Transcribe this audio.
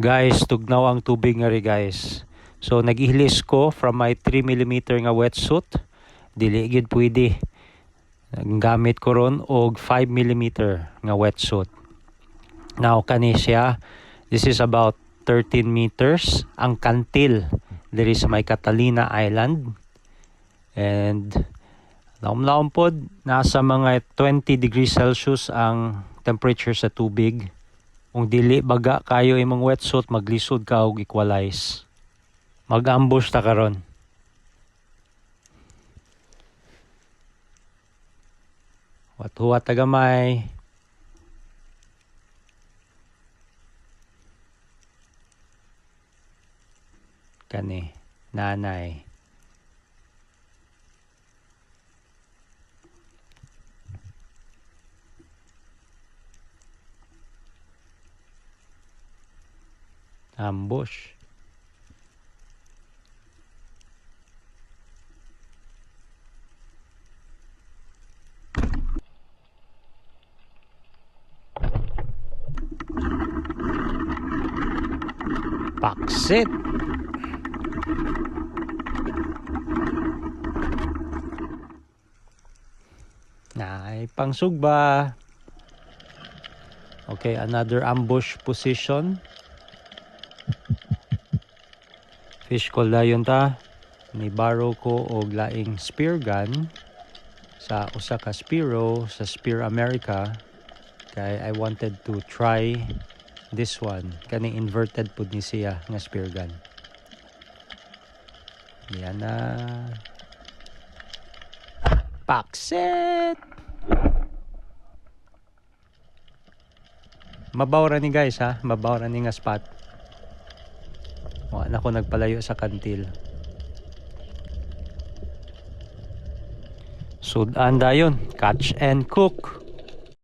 Guys, tugnaw ang tubig nga ri guys. So nagihlis ko from my 3mm nga wetsuit. Dili gid pwede. Gamit ko ron og 5mm nga wetsuit. Now kani siya, this is about 13 meters ang kantil diri sa may Catalina Island. And laom-laom pod nasa mga 20 degrees Celsius ang temperature sa tubig. Kung dili baga kayo imong wetsuit, maglisod ka og equalize. Mag-ambush ta karon. Wat-huwat ta gamay. Kani, nanay. Ambush. Paksit. Nay, pangsugba. Okay, another ambush position. Fish call dayon ta. Ni borrow ko og laing spear gun sa usa ka Spiro sa Spear America. Kay I wanted to try this one. Kani inverted pud ni siya nga spear gun. Yan na. Pakset. Mabawra ni guys ha, mabawra ni nga spot. Wala na ko nagpalayo sa kantil. Sudan dayon, catch and cook.